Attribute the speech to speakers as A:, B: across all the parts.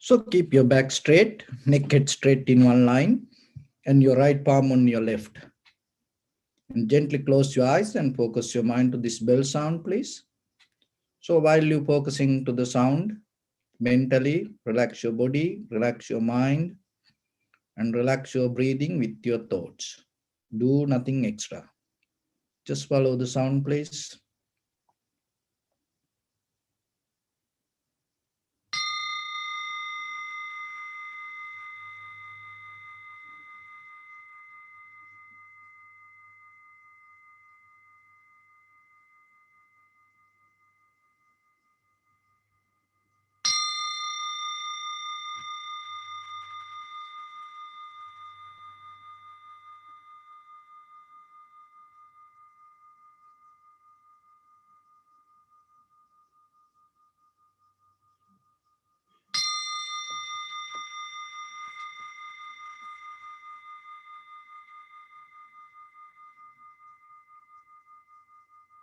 A: So keep your back straight, neck head straight in one line, and your right palm on your left. And gently close your eyes and focus your mind to this bell sound, please. So while you're focusing to the sound, mentally relax your body, relax your mind, and relax your breathing with your thoughts. Do nothing extra. Just follow the sound, please.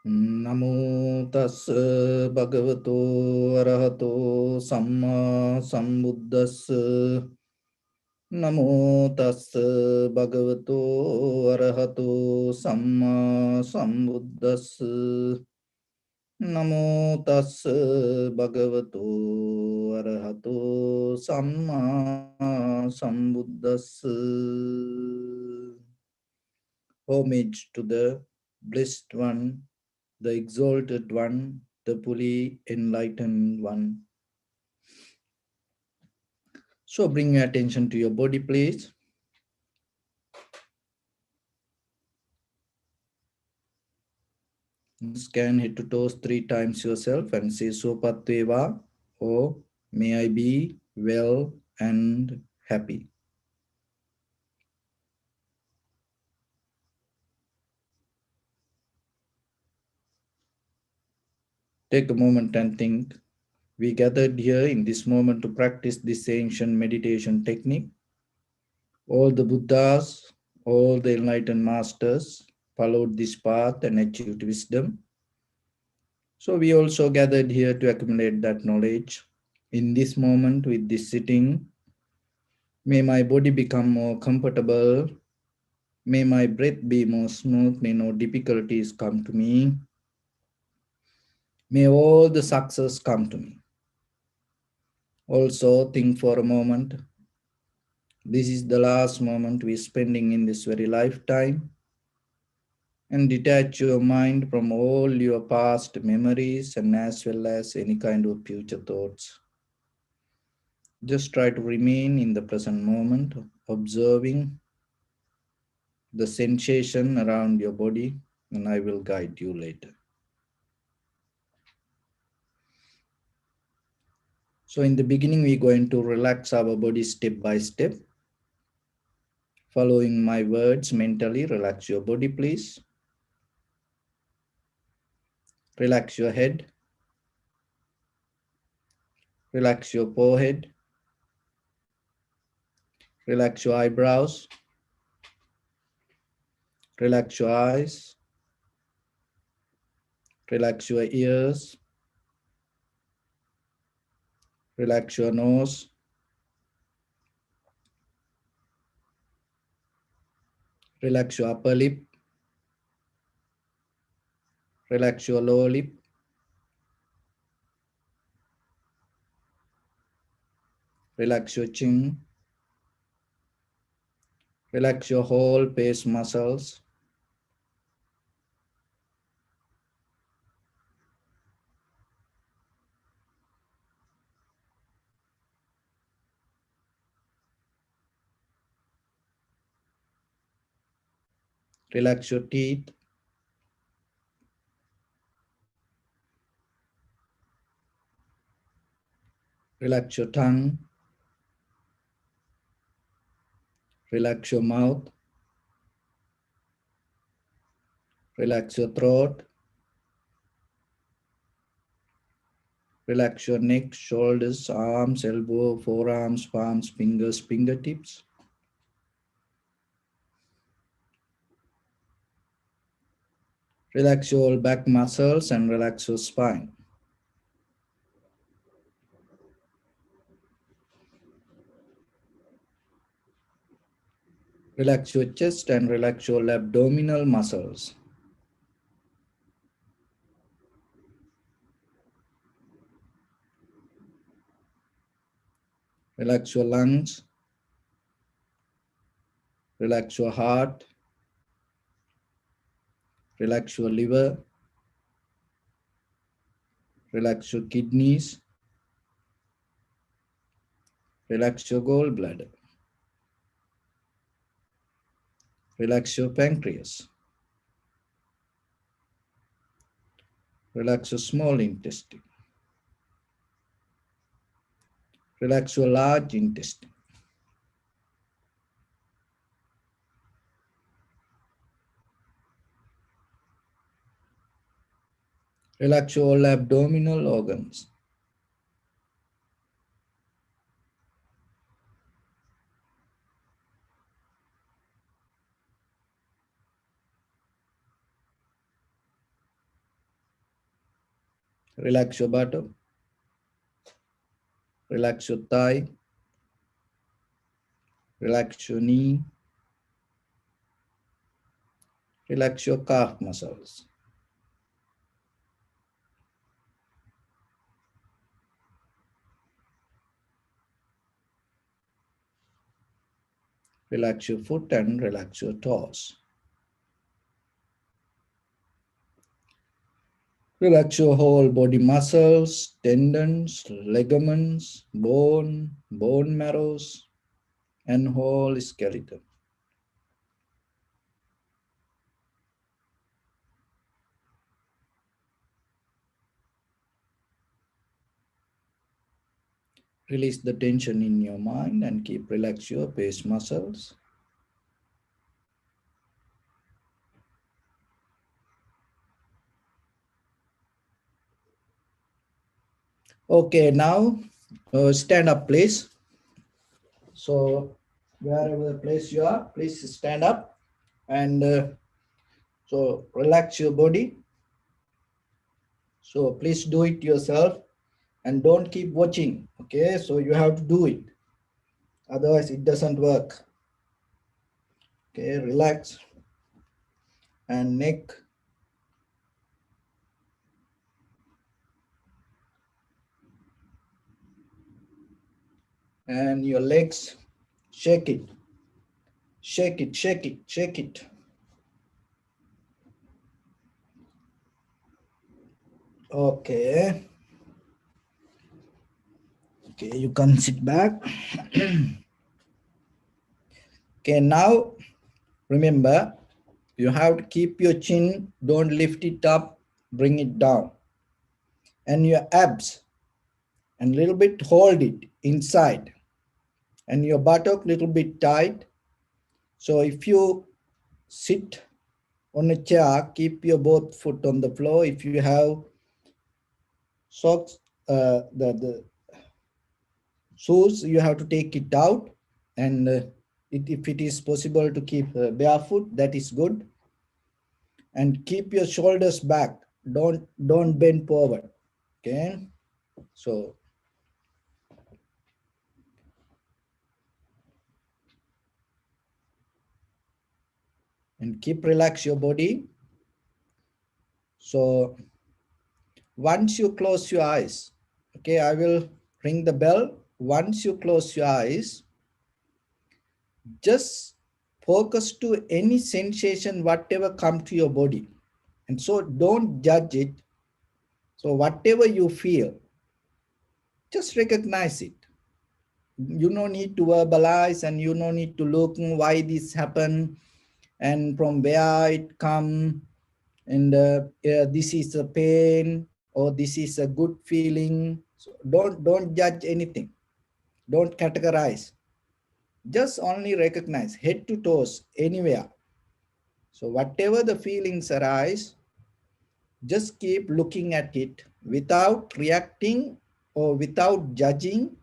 A: Namo tassa bhagavato arahato samma sambuddhassa. Namo tassa bhagavato arahato samma sambuddhassa. Namo tassa bhagavato arahato samma sambuddhassa. Homage to the blessed one, the exalted one, the fully enlightened one. So bring your attention to your body, please. Scan head to toes 3 times yourself and say Sopatveva, or may I be well and happy. Take a moment and think. We gathered here in this moment to practice this ancient meditation technique. All the Buddhas, all the enlightened masters followed this path and achieved wisdom. So we also gathered here to accumulate that knowledge. In this moment with this sitting, may my body become more comfortable. May my breath be more smooth. May no difficulties come to me. May all the success come to me. Also think for a moment. This is the last moment we're spending in this very lifetime. And detach your mind from all your past memories and as well as any kind of future thoughts. Just try to remain in the present moment, observing the sensation around your body, and I will guide you later. So in the beginning, we're going to relax our body step by step. Following my words mentally, relax your body, please. Relax your head. Relax your forehead. Relax your eyebrows. Relax your eyes. Relax your ears. Relax your nose. Relax your upper lip. Relax your lower lip. Relax your chin. Relax your whole face muscles. Relax your teeth. Relax your tongue. Relax your mouth. Relax your throat. Relax your neck, shoulders, arms, elbow, forearms, palms, fingers, fingertips. Relax your back muscles and relax your spine. Relax your chest and relax your abdominal muscles. Relax your lungs. Relax your heart. Relax your liver. Relax your kidneys. Relax your gallbladder. Relax your pancreas. Relax your small intestine. Relax your large intestine. Relax your all abdominal organs. Relax your bottom. Relax your thigh. Relax your knee. Relax your calf muscles. Relax your foot and relax your toes. Relax your whole body muscles, tendons, ligaments, bone marrows, and whole skeleton. Release the tension in your mind and keep relax your face muscles. Okay, now stand up, please. So wherever the place you are, please stand up and so relax your body. So please do it yourself and don't keep watching. Okay, so you have to do it. Otherwise, it doesn't work. Okay, relax and neck. And your legs, shake it. Shake it, shake it, shake it. Okay. Okay, you can sit back. Okay, now remember, you have to keep your chin, don't lift it up, bring it down. And your abs, and little bit hold it inside. And your buttock little bit tight. So if you sit on a chair, keep your both foot on the floor. If you have socks, the shoes, you have to take it out. And if it is possible to keep barefoot, that is good. And keep your shoulders back. Don't bend forward. Okay. So and keep relax your body. So once you close your eyes, okay, I will ring the bell. Once you close your eyes, just focus to any sensation, whatever come to your body. And so don't judge it. So whatever you feel, just recognize it. You no need to verbalize and you no need to look why this happened and from where it come and this is a pain or this is a good feeling. So don't judge anything. Don't categorize. Just only recognize head to toes anywhere. So whatever the feelings arise, just keep looking at it without reacting or without judging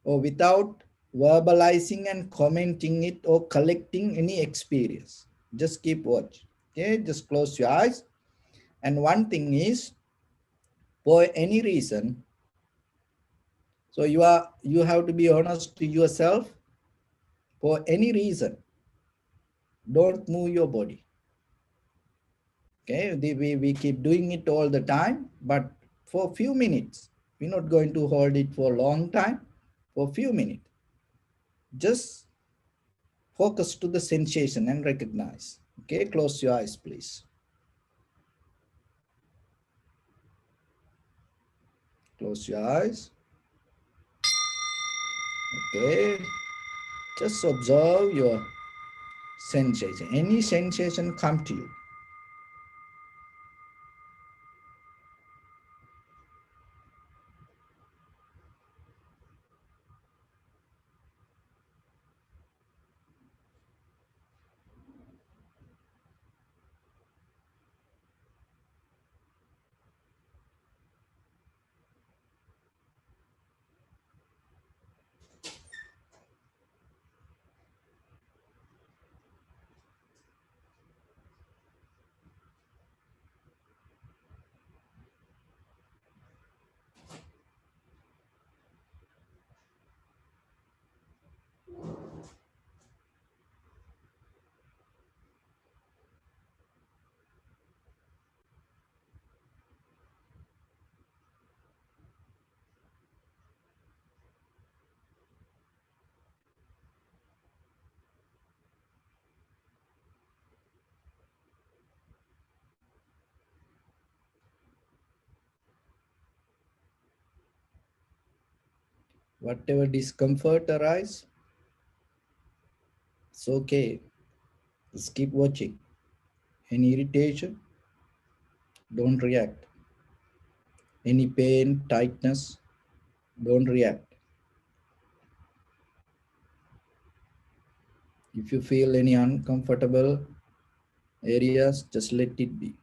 A: or without verbalizing and commenting it or collecting any experience. Just keep watch. Okay, just close your eyes. And one thing is, for any reason, so you have to be honest to yourself. For any reason, Don't move your body. Okay, we keep doing it all the time, but for a few minutes. We're not going to hold it for a long time, for a few minutes. Just focus to the sensation and recognize. Okay, close your eyes, please. Close your eyes. Okay, just observe your sensation. Any sensation come to you. Whatever discomfort arise, it's okay. Just keep watching. Any irritation, don't react. Any pain, tightness, don't react. If you feel any uncomfortable areas, just let it be.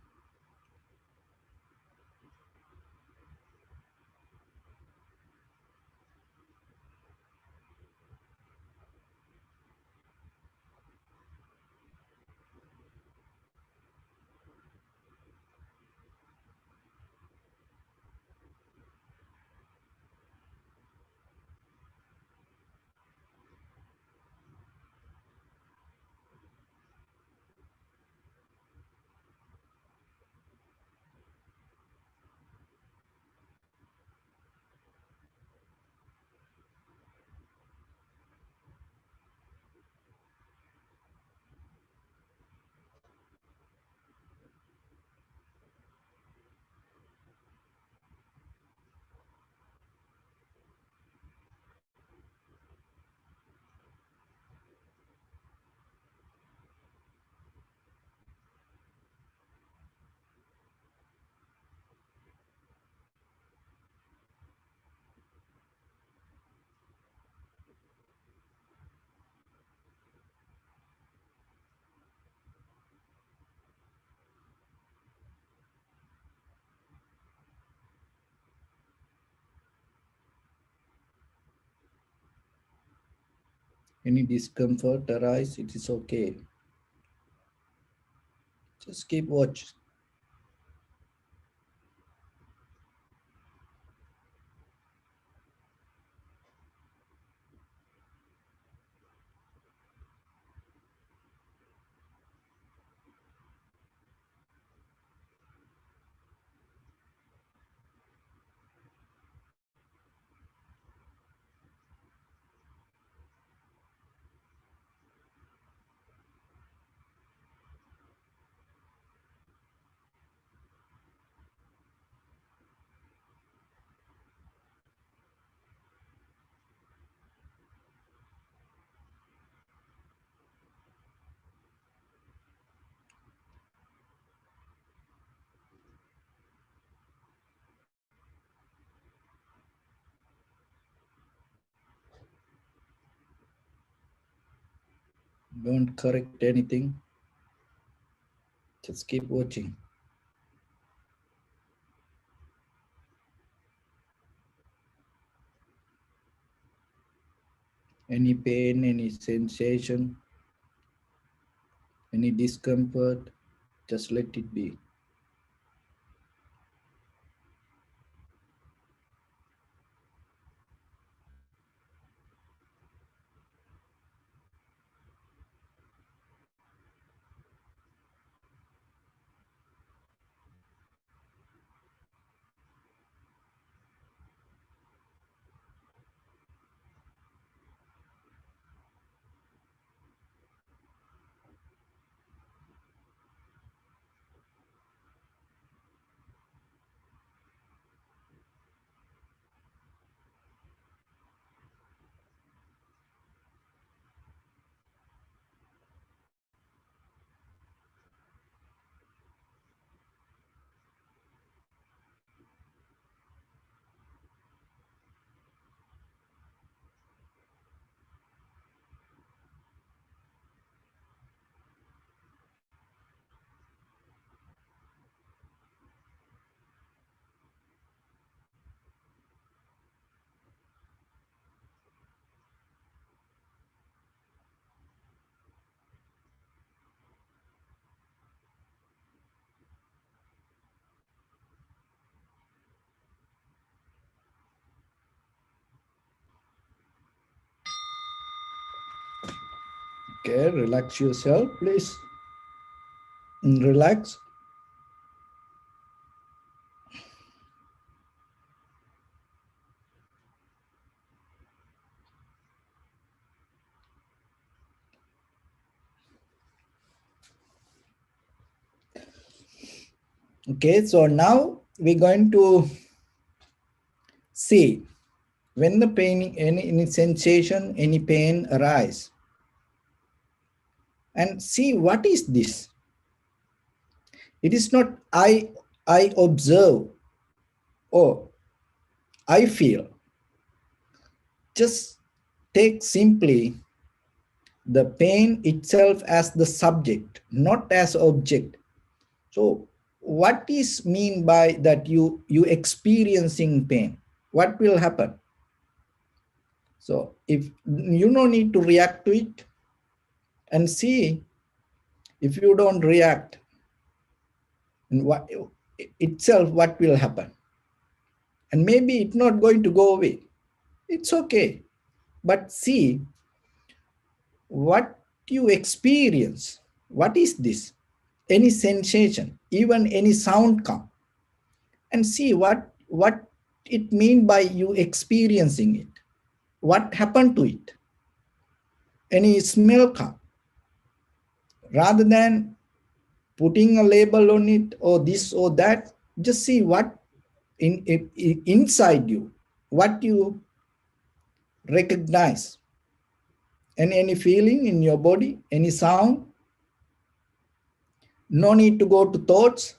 A: Any discomfort arise, it is okay. Just keep watch. Don't correct anything. Just keep watching. Any pain, any sensation, any discomfort, just let it be. Okay, relax yourself, please. Relax. Okay, so now we're going to see when the pain, any sensation, any pain arise, and see what is this. It is not I observe or I feel. Just take simply the pain itself as the subject, not as object. So what is mean by that you experiencing pain? What will happen? So if you no need to react to it, and see if you don't react, what itself what will happen? And maybe it's not going to go away. It's okay. But see what you experience. What is this? Any sensation, even any sound come, and see what it mean by you experiencing it. What happened to it? Any smell come. Rather than putting a label on it or this or that, just see what inside you, what you recognize. And any feeling in your body, any sound. No need to go to thoughts,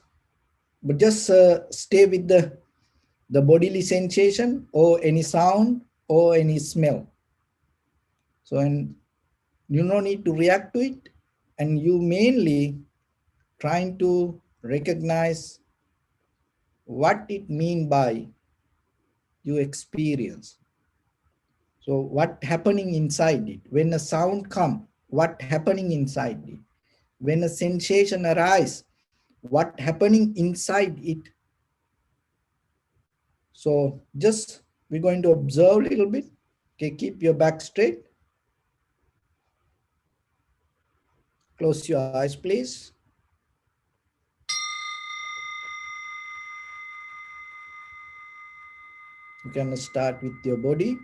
A: but just stay with the bodily sensation or any sound or any smell. So, and you no need to react to it, and you mainly trying to recognize what it mean by you experience. So what happening inside it? When a sound come, what happening inside it? When a sensation arise, what happening inside it? So just we're going to observe a little bit. Okay, keep your back straight. Close your eyes, please. You can start with your body.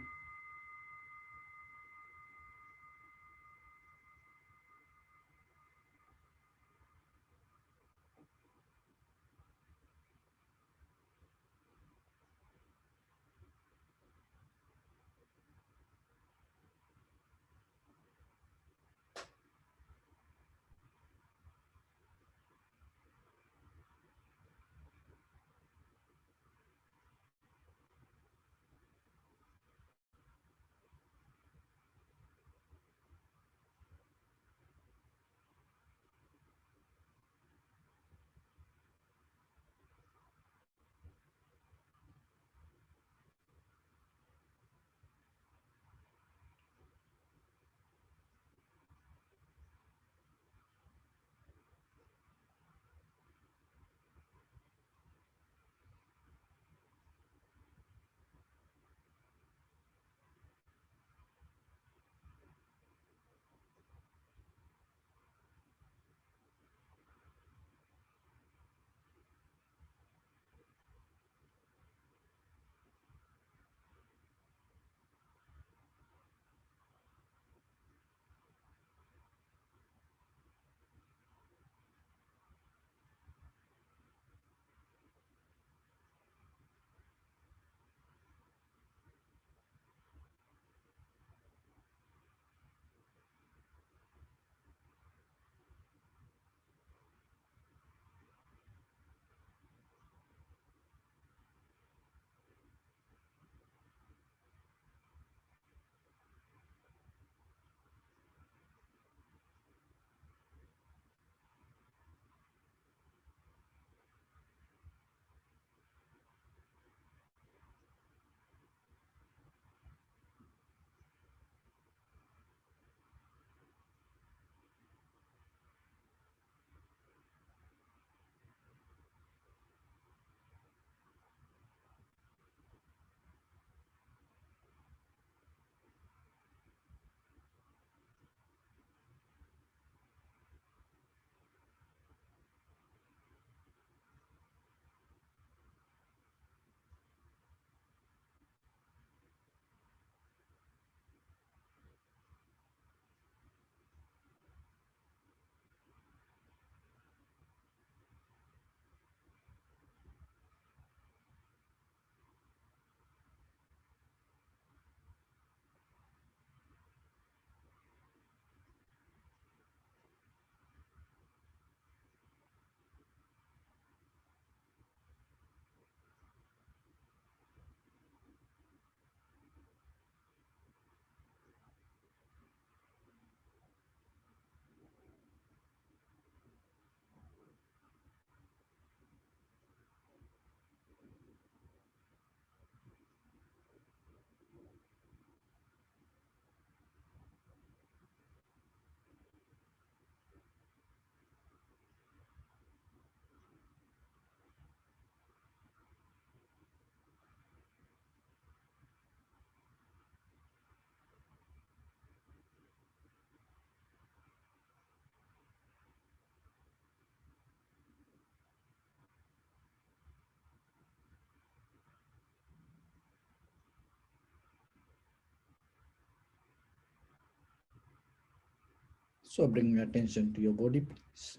A: So bring your attention to your body, please.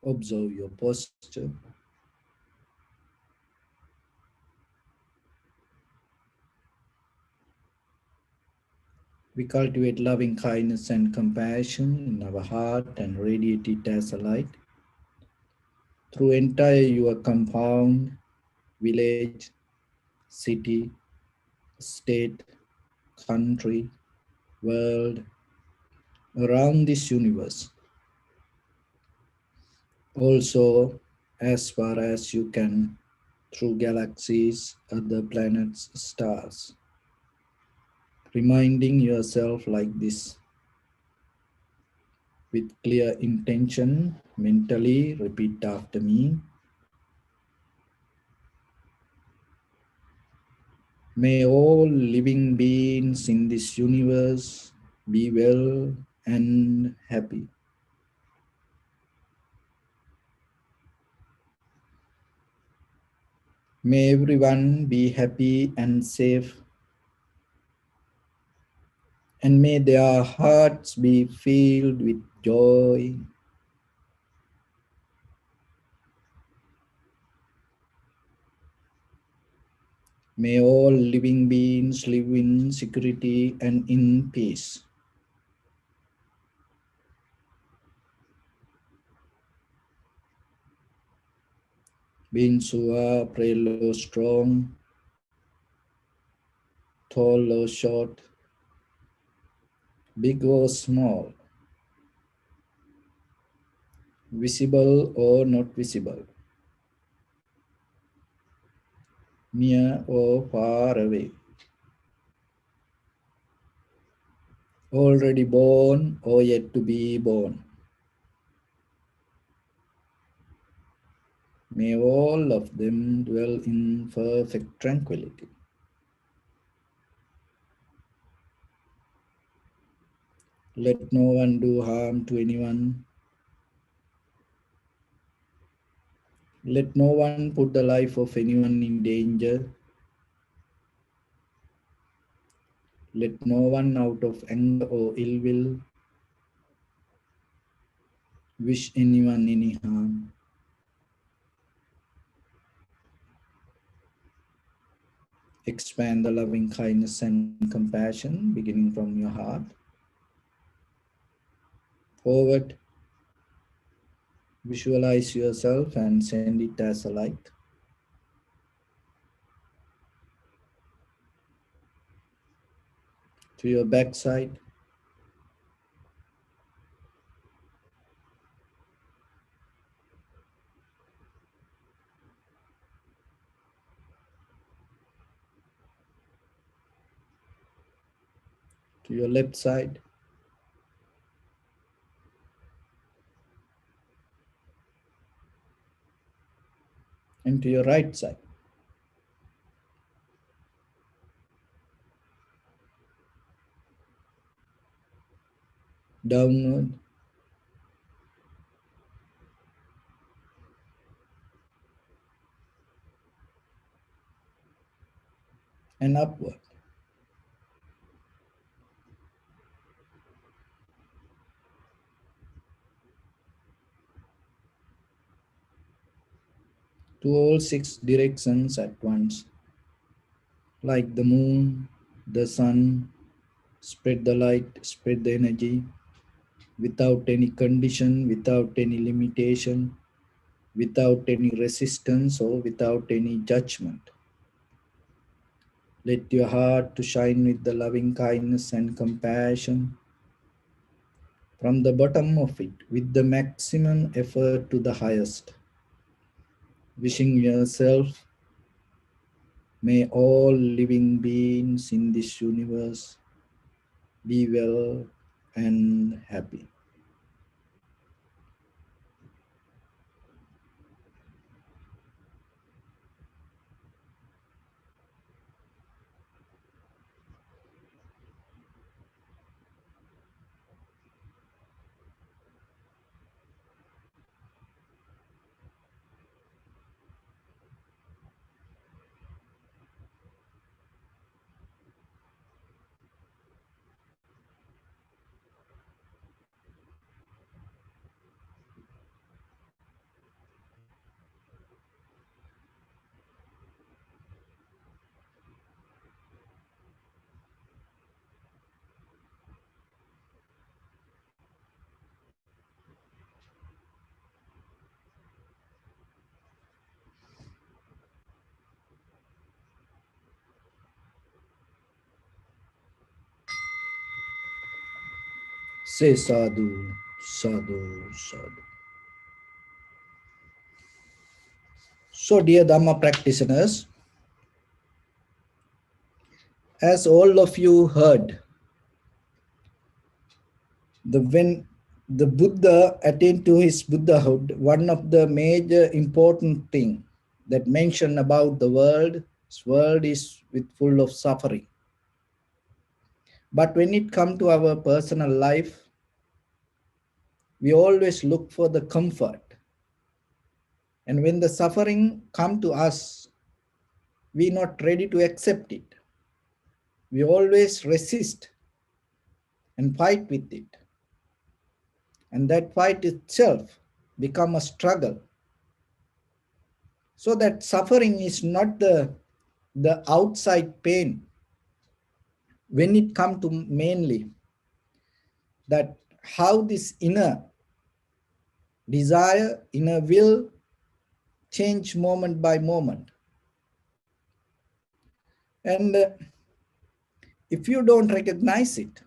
A: Observe your posture. We cultivate loving kindness and compassion in our heart and radiate it as a light through entire your compound, village, city, state, country, world, around this universe. Also, as far as you can, through galaxies, other planets, stars. Reminding yourself like this with clear intention, mentally repeat after me. May all living beings in this universe be well and happy. May everyone be happy and safe, and may their hearts be filled with joy. May all living beings live in security and in peace. Beings who are frail or strong, tall or short, big or small, visible or not visible, near or far away, already born or yet to be born. May all of them dwell in perfect tranquility. Let no one do harm to anyone. Let no one put the life of anyone in danger. Let no one out of anger or ill will wish anyone any harm. Expand the loving kindness and compassion beginning from your heart forward. Visualize yourself and send it as a light to your backside, to your left side, and to your right side. Downward and upward. To all six directions at once, like the moon, the sun, spread the light, spread the energy without any condition, without any limitation, without any resistance or without any judgment. Let your heart to shine with the loving kindness and compassion from the bottom of it with the maximum effort to the highest. Wishing yourself, may all living beings in this universe be well and happy. Say sadhu, sadhu, sadhu. So, dear Dhamma practitioners, as all of you heard, when the Buddha attained to his Buddhahood, one of the major important thing that mentioned about the world, this world is full of suffering. But when it comes to our personal life, we always look for the comfort. And when the suffering come to us, we're not ready to accept it. We always resist and fight with it. And that fight itself become a struggle. So that suffering is not the outside pain. When it comes to mainly that how this inner desire, inner will change moment by moment. And if you don't recognize it,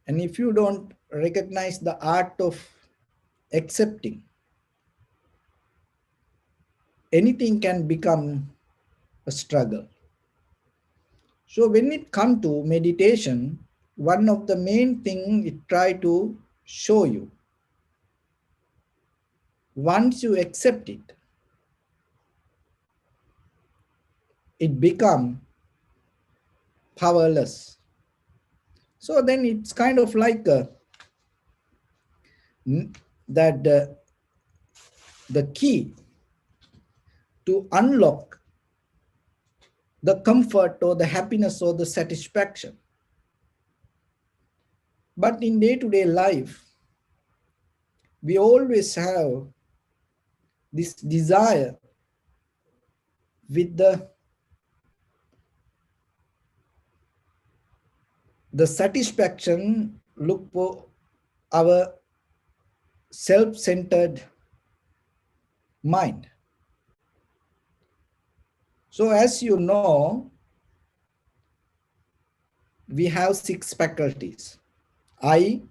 A: and if you don't recognize the art of accepting, anything can become a struggle. So when it comes to meditation, one of the main things it try to show you, once you accept it, it become powerless. So then it's kind of like that the key to unlock the comfort or the happiness or the satisfaction. But in day-to-day life, we always have this desire with the satisfaction look for our self-centered mind. So as you know, we have 6 faculties: eye,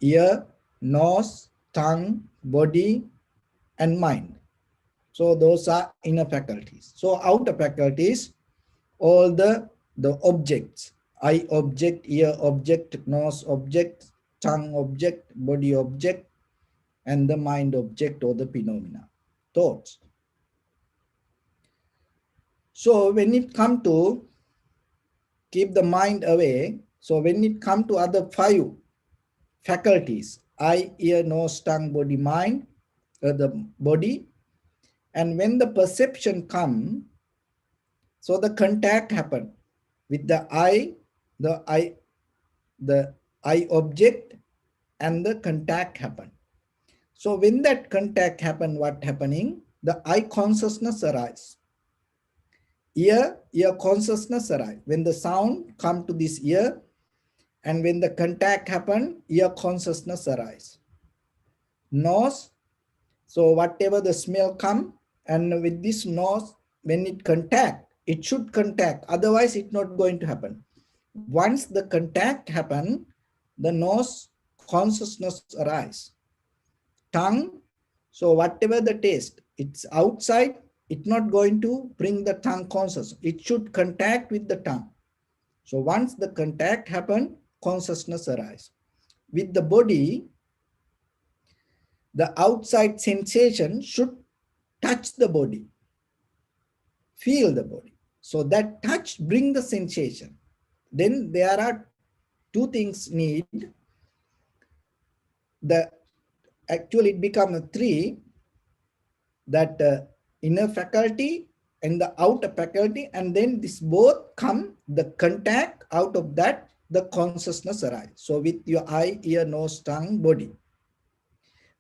A: ear, nose, tongue, body, and mind. So those are inner faculties. So outer faculties, all the objects: eye object, ear object, nose object, tongue object, body object, and the mind object or the phenomena, thoughts. So when it comes to keep the mind away, so when it comes to other 5 faculties, eye, ear, nose, tongue, body, mind, the body, and when the perception comes, so the contact happen with the eye, the eye object, and the contact happen. So when that contact happen, what happening? The eye consciousness arise. Ear consciousness arise. When the sound come to this ear, and when the contact happen, ear consciousness arise. Nose, so whatever the smell come, and with this nose, when it contact, it should contact, otherwise it's not going to happen. Once the contact happen, the nose consciousness arise. Tongue, so whatever the taste, it's outside, it's not going to bring the tongue consciousness. It should contact with the tongue. So once the contact happen, consciousness arise. With the body, the outside sensation should touch the body, feel the body. So that touch bring the sensation. Then there are 2 things need. Actually it become a 3, that inner faculty and the outer faculty, and then this both come, the contact, out of that the consciousness arise. So with your eye, ear, nose, tongue, body,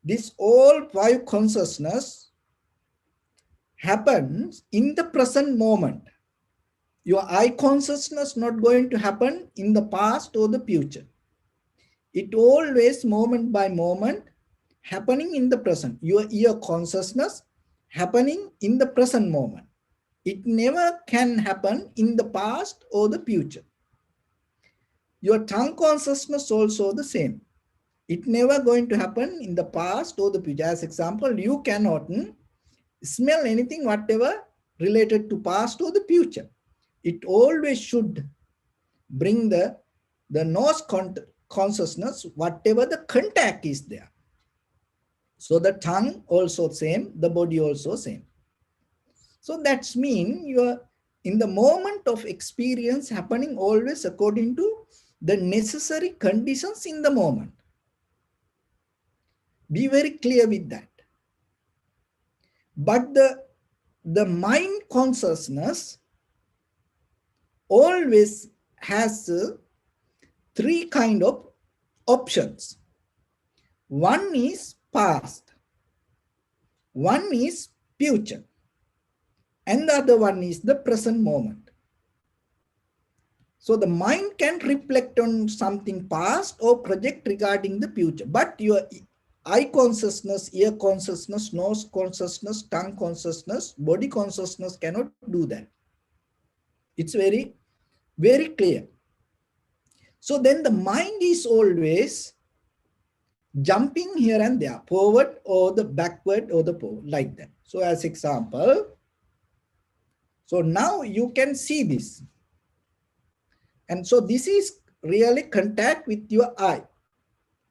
A: this all 5 consciousness happens in the present moment. Your eye consciousness not going to happen in the past or the future. It always moment by moment happening in the present. Your ear consciousness happening in the present moment. It never can happen in the past or the future. Your tongue consciousness also the same. It never going to happen in the past or the future. As example, you cannot smell anything whatever related to past or the future. It always should bring the nose consciousness, whatever the contact is there. So the tongue also same, the body also same. So that's mean you are in the moment of experience happening always according to the necessary conditions in the moment. Be very clear with that. But the mind consciousness always has three kind of options. One is past, one is future, and the other one is the present moment. So the mind can reflect on something past or project regarding the future, but your eye consciousness, ear consciousness, nose consciousness, tongue consciousness, body consciousness cannot do that. It's very, very clear. So then the mind is always jumping here and there, forward or the backward or the forward, like that. So as example, so now you can see this. And so this is really contact with your eye.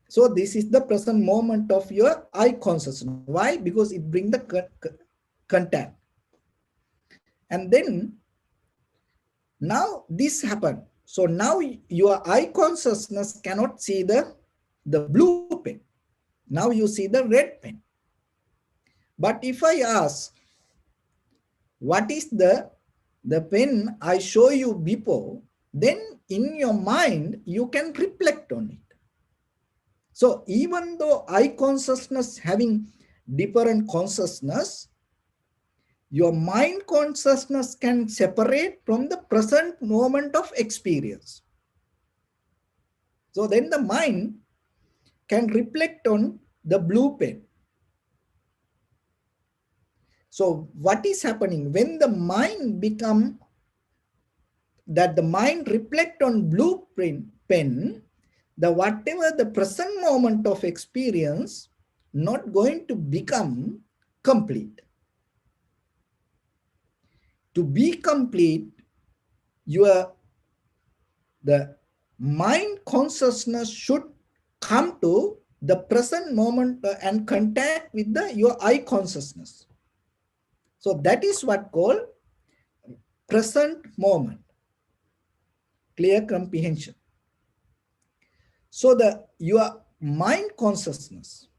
A: So this is the present moment of your eye consciousness. Why? Because it brings the contact. And then now this happened. So now your eye consciousness cannot see the blue pen. Now you see the red pen. But if I ask, what is the pen I show you before, then in your mind, you can reflect on it. So even though eye consciousness having different consciousness, your mind consciousness can separate from the present moment of experience. So then the mind can reflect on the blue pen. So what is happening when the mind become that the mind reflect on blueprint pen, the whatever the present moment of experience not going to become complete. To be complete, the mind consciousness should come to the present moment and contact with your eye consciousness. So that is what called present moment. Clear comprehension. So your mind consciousness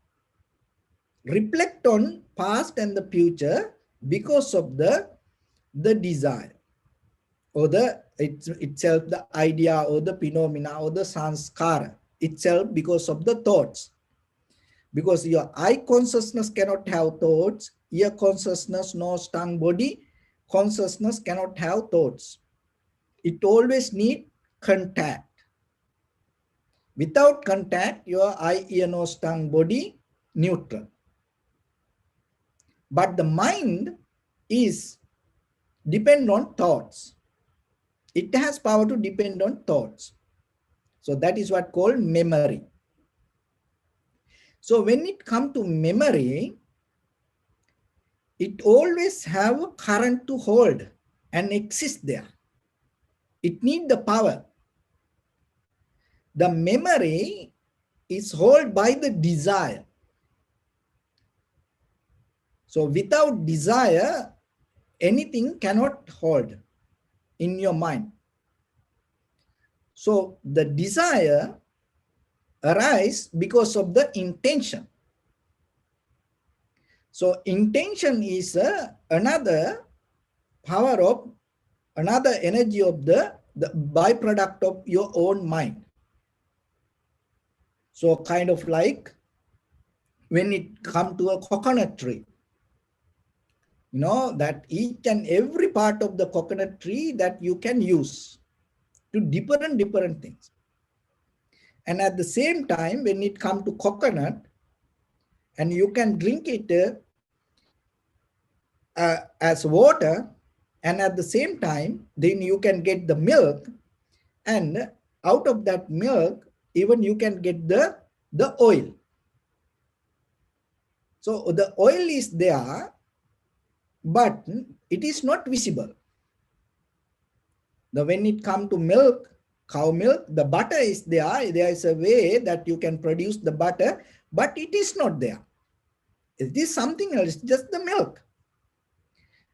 A: reflect on past and the future because of the desire or itself, the idea or the phenomena or the sanskara itself, because of the thoughts. Because your eye consciousness cannot have thoughts, ear consciousness, nose, tongue, body consciousness cannot have thoughts. It always need contact. Without contact, your eye, ear, nose, tongue, body, neutral. But the mind is depend on thoughts. It has power to depend on thoughts. So that is what called memory. So when it comes to memory, it always have a current to hold and exist there. It needs the power. The memory is held by the desire. So without desire, anything cannot hold in your mind. So the desire arises because of the intention. So intention is another power of, another energy of the byproduct of your own mind. So kind of like when it comes to a coconut tree, you know that each and every part of the coconut tree that you can use to different things. And at the same time, when it comes to coconut, and you can drink it as water, and at the same time, then you can get the milk, and out of that milk, even you can get the oil. So the oil is there, but it is not visible. When it comes to milk, cow milk, the butter is there. There is a way that you can produce the butter, but it is not there. It is something else, just the milk.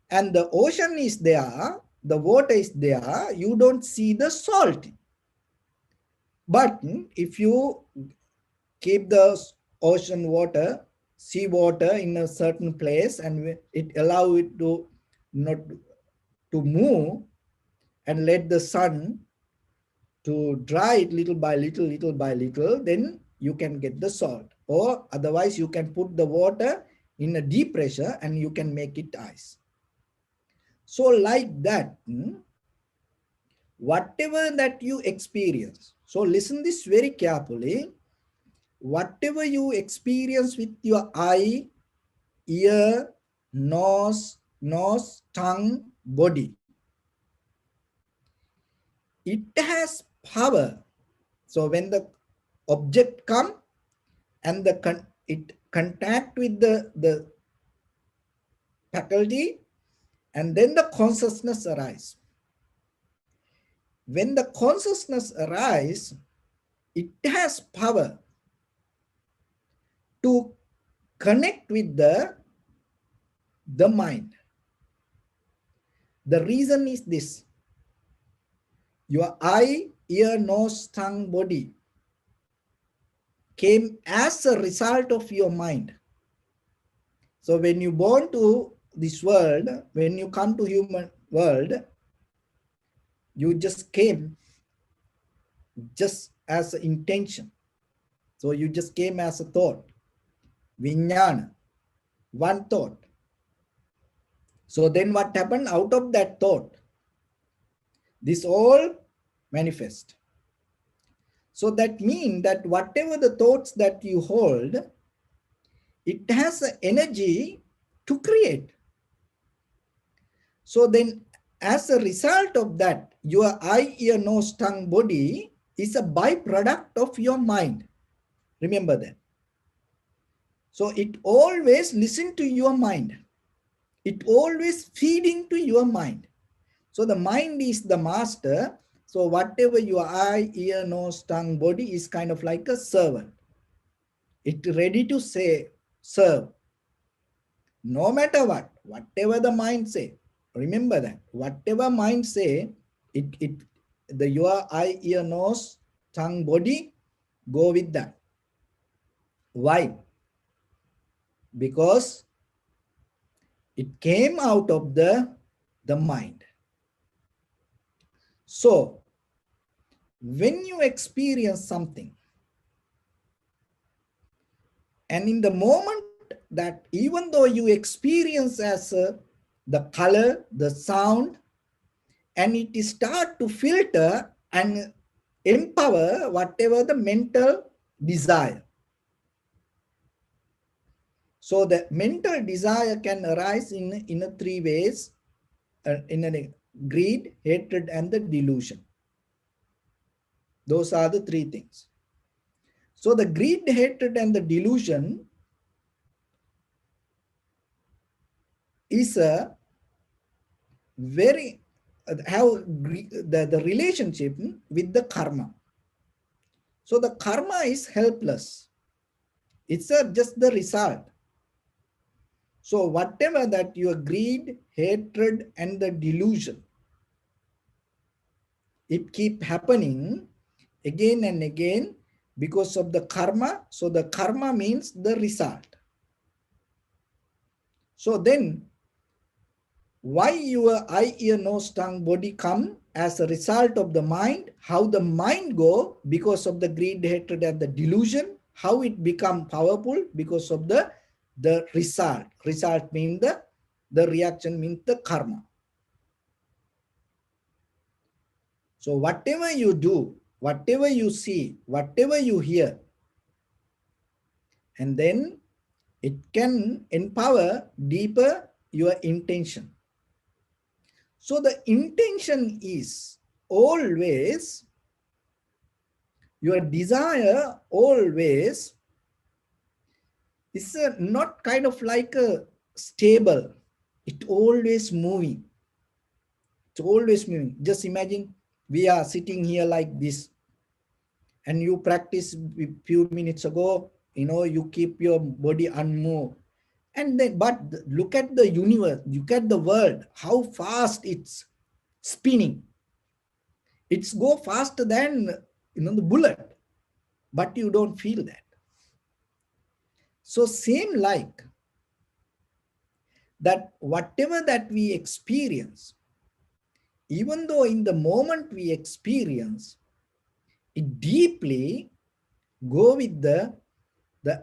A: And the ocean is there, the water is there, you don't see the salt. But if you keep the ocean water, sea water in a certain place, and it allow it to not to move, and let the sun to dry it little by little, then you can get the salt. Or otherwise you can put the water in a deep pressure and you can make it ice. So like that, whatever that you experience, so listen this very carefully, whatever you experience with your eye, ear, nose, tongue, body, it has power. So when the object come and it contact with the faculty, and then the consciousness arise. When the consciousness arise, it has power to connect with the mind. The reason is this: your eye, ear, nose, tongue, body came as a result of your mind. So when you born to this world, when you come to human world, you just came just as an intention. So you just came as a thought, vijnana, one thought. So then what happened out of that thought? This all manifest. So that means that whatever the thoughts that you hold, it has an energy to create. So then as a result of that, your eye, ear, nose, tongue, body is a byproduct of your mind. Remember that. So it always listen to your mind. It always feeding to your mind. So the mind is the master. So whatever your eye, ear, nose, tongue, body is kind of like a servant. It ready to say, serve. No matter what, whatever the mind say, remember that. Whatever mind say, your eye, ear, nose, tongue, body, go with that. Why? Because it came out of the mind. So when you experience something, and in the moment that even though you experience as the color, the sound, and it start to filter and empower whatever the mental desire. So the mental desire can arise in a three ways, in a greed, hatred, and the delusion. Those are the three things. So the greed, hatred, and the delusion is a very have the relationship with the karma. So the karma is helpless. It's just the result. So whatever that your greed, hatred, and the delusion, it keep happening again and again because of the karma. So the karma means the result. So then why your eye, ear, nose, tongue, body come as a result of the mind? How the mind go because of the greed, hatred, and the delusion? How it become powerful because of the result. Result means the reaction means the karma. So whatever you do, whatever you see, whatever you hear, and then it can empower deeper your intention. So the intention is always Your desire always is not kind of like a stable. It always moving. It's always moving. Just imagine we are sitting here like this, and you practice a few minutes ago, you keep your body unmoved. And then, but look at the universe, look at the world, how fast it's spinning. It's go faster than, the bullet, but you don't feel that. So same like that, whatever that we experience, even though in the moment we experience, it deeply go with the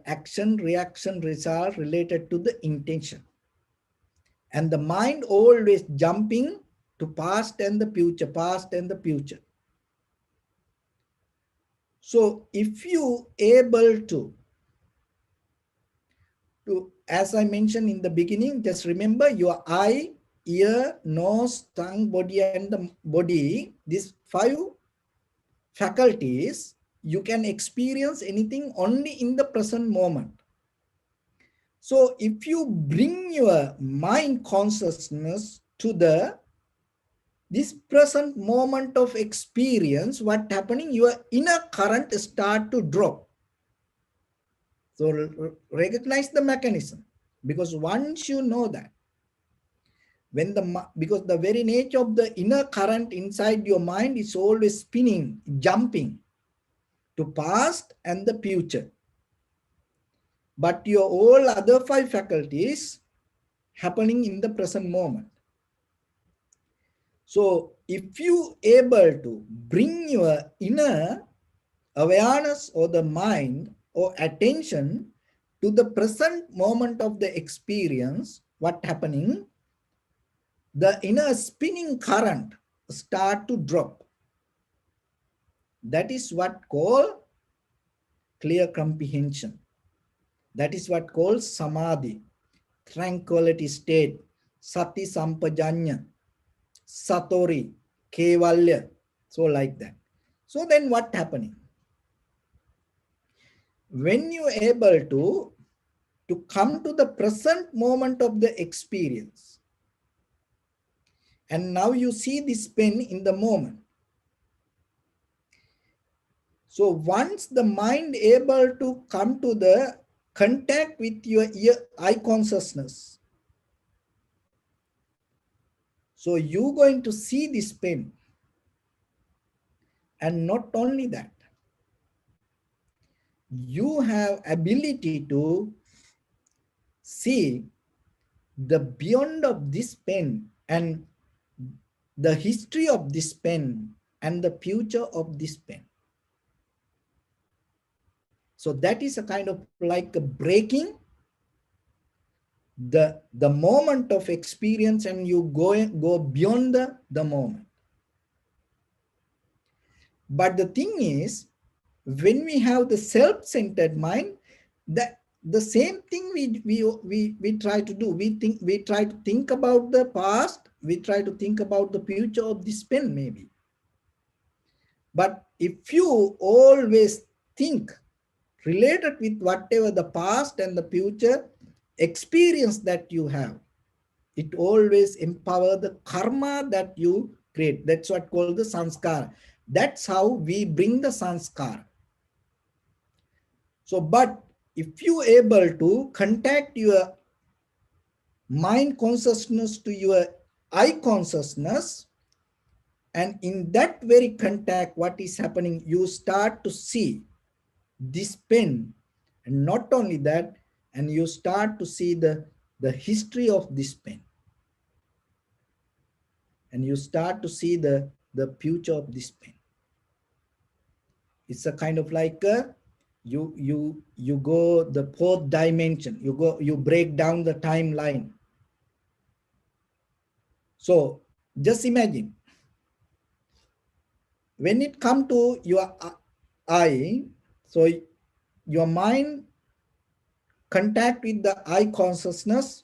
A: action, reaction, result related to the intention. And the mind always jumping to past and the future, past and the future. So if you able to, as I mentioned in the beginning, just remember your eye, ear, nose, tongue, body, and the body, these 5 faculties, you can experience anything only in the present moment. So if you bring your mind consciousness to this present moment of experience, what happening, your inner current start to drop. So recognize the mechanism, because once you know that, because the very nature of the inner current inside your mind is always spinning, jumping to past and the future. But your all other 5 faculties happening in the present moment. So if you able to bring your inner awareness or the mind or attention to the present moment of the experience, what happening, the inner spinning current start to drop. That is what called clear comprehension. That is what called samadhi, tranquility state, sati sampajanya, satori, kevalya. So like that. So then what happening? When you able to come to the present moment of the experience, and now you see this pen in the moment. So once the mind able to come to the contact with your eye consciousness, so you going to see this pen. And not only that, you have ability to see the beyond of this pen and the history of this pen and the future of this pen. So that is a kind of like a breaking the moment of experience, and you go beyond the moment. But the thing is, when we have the self-centered mind, that the same thing we try to do. We try to think about the past, we try to think about the future of this pen maybe. But if you always think related with whatever the past and the future experience that you have, it always empower the karma that you create. That's what called the sanskara. That's how we bring the sanskara. So, but if you able to contact your mind consciousness to your eye consciousness, and in that very contact, what is happening, you start to see this pen, and not only that, and you start to see the history of this pen, and you start to see the future of this pen. It's a kind of like you go the 4th dimension, you break down the timeline. So just imagine, when it come to your eye, so your mind contact with the eye consciousness,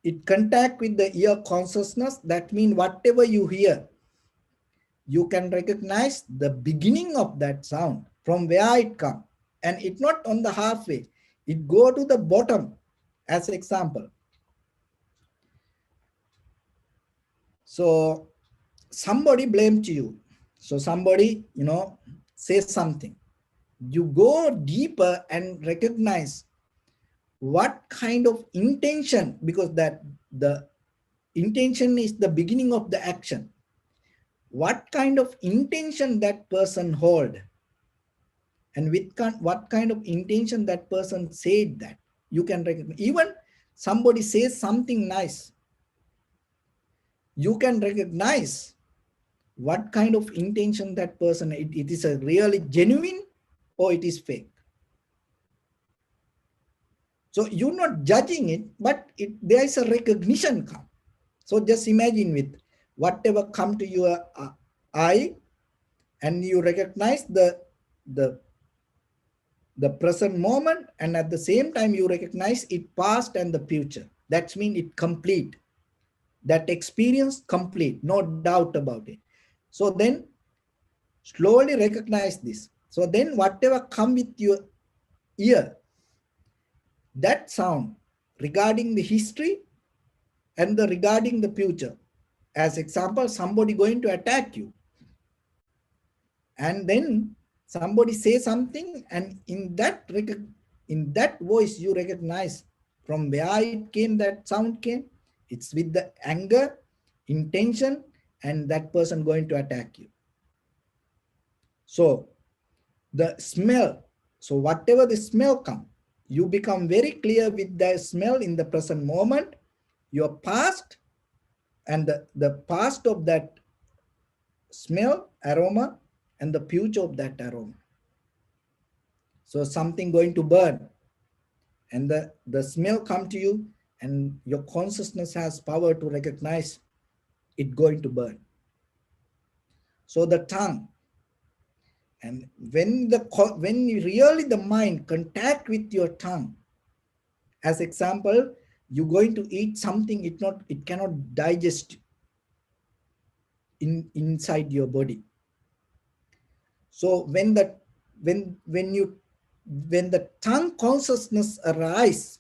A: it contact with the ear consciousness. That means whatever you hear, you can recognize the beginning of that sound from where it come, and it not on the halfway, it go to the bottom. As example, so somebody blames you, so somebody says something, you go deeper and recognize what kind of intention, because that the intention is the beginning of the action, what kind of intention that person hold, and with what kind of intention that person said that, you can recognize. Even somebody says something nice, you can recognize what kind of intention that person, it is a really genuine or it is fake. So you're not judging it, but there is a recognition come. So just imagine with whatever come to your eye, and you recognize the the present moment, and at the same time you recognize it past and the future. That means it complete. That experience complete, no doubt about it. So then slowly recognize this. So then whatever come with your ear, that sound regarding the history and the regarding the future. As example, somebody going to attack you, and then somebody say something, and in that voice you recognize from where it came, that sound came. It's with the anger, intention, and that person going to attack you. So the smell, so whatever the smell come, you become very clear with the smell in the present moment, your past, and the past of that smell, aroma, and the future of that aroma. So something going to burn, and the smell come to you, and your consciousness has power to recognize it going to burn. So the tongue, and when really the mind contact with your tongue, as example, you're going to eat something, it cannot digest inside your body. So when the tongue consciousness arise,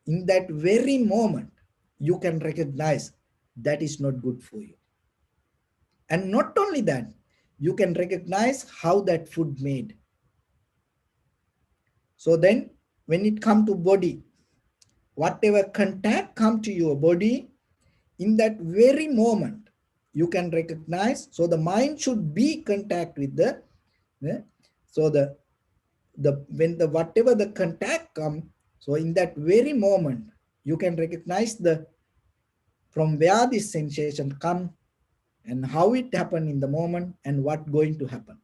A: in that very moment, you can recognize that is not good for you. And not only that, you can recognize how that food made. So then when it come to body, whatever contact come to your body, in that very moment, you can recognize. So the mind should be contact with so when the whatever the contact come, so in that very moment, you can recognize from where this sensation come, and how it happened in the moment, and what going to happen.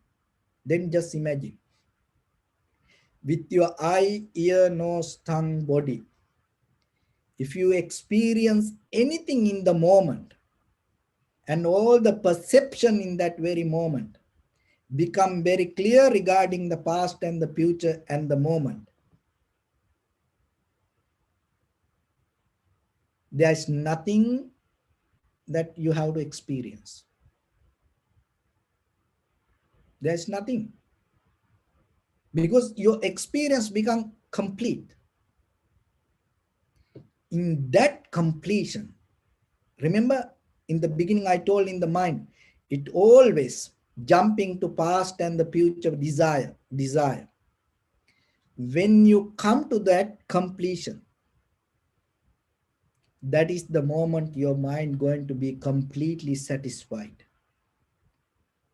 A: Then just imagine with your eye, ear, nose, tongue, body, if you experience anything in the moment, and all the perception in that very moment become very clear regarding the past and the future and the moment, there's nothing that you have to experience. There's nothing, because your experience become complete. In that completion, remember in the beginning I told, in the mind, it always jumping to past and the future, desire. When you come to that completion, that is the moment your mind going to be completely satisfied.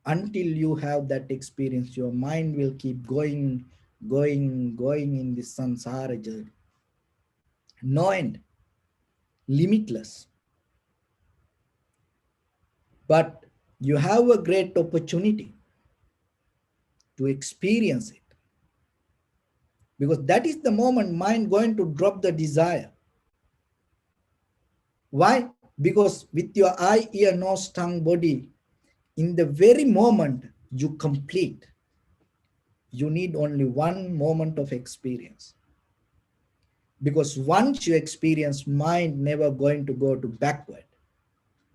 A: Until you have that experience, your mind will keep going in this samsara journey. No end, limitless. But you have a great opportunity to experience it, because that is the moment mind going to drop the desire. Why? Because with your eye, ear, nose, tongue, body, in the very moment you complete, you need only one moment of experience. Because once you experience, mind never going to go to backward.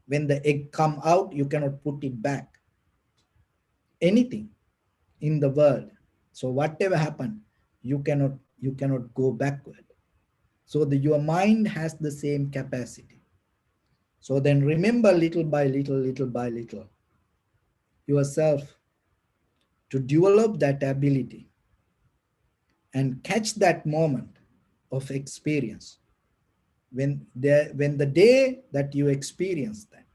A: When the egg come out, you cannot put it back. anything in the world. So whatever happened, you cannot go backward. So your mind has the same capacity. So then remember little by little yourself to develop that ability and catch that moment of experience when the day that you experience that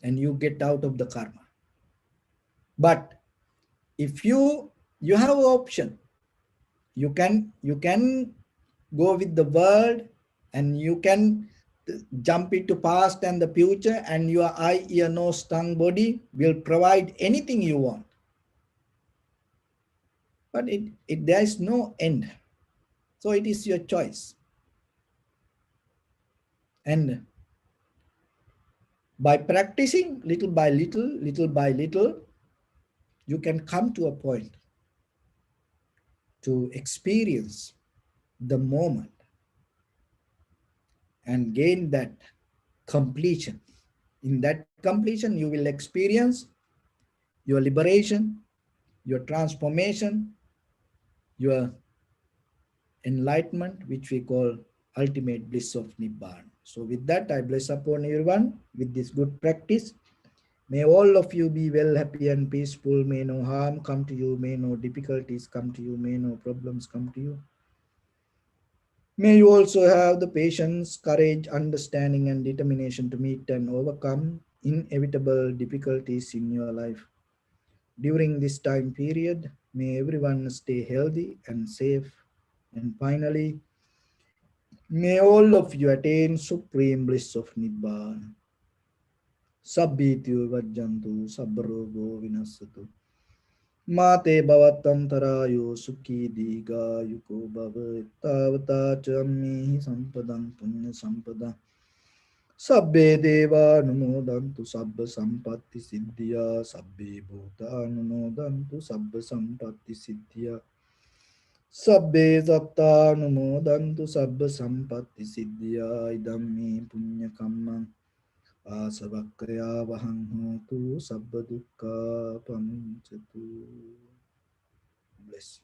A: and you get out of the karma. But if you have an option, you can go with the world, and you can jump into past and the future, and your eye, ear, nose, tongue, body will provide anything you want. But there is no end. So it is your choice. And by practicing little by little, you can come to a point to experience the moment and gain that completion. In that completion, you will experience your liberation, your transformation, your enlightenment, which we call ultimate bliss of Nibbana. So with that, I bless upon everyone with this good practice. May all of you be well, happy and peaceful. May no harm come to you. May no difficulties come to you. May no problems come to you. May you also have the patience, courage, understanding, and determination to meet and overcome inevitable difficulties in your life. During this time period, may everyone stay healthy and safe. And finally, may all of you attain supreme bliss of Nibbana. Sabbityu vajjantu sabbarogo vinasatu. Mate bhavatantarayo sukhi diga yuko bhava tavata chammi sampadam punya sampada. Sabbe deva numodantu sabba sampatti siddhya. Sabbe bhuta numodantu sabba sampatti siddhya. Sabbe satta numodantu sabba sampatti siddhya. Idammi punya kammam asavakkaya vahang hotu sabba dukkha pamuncatu. Bless.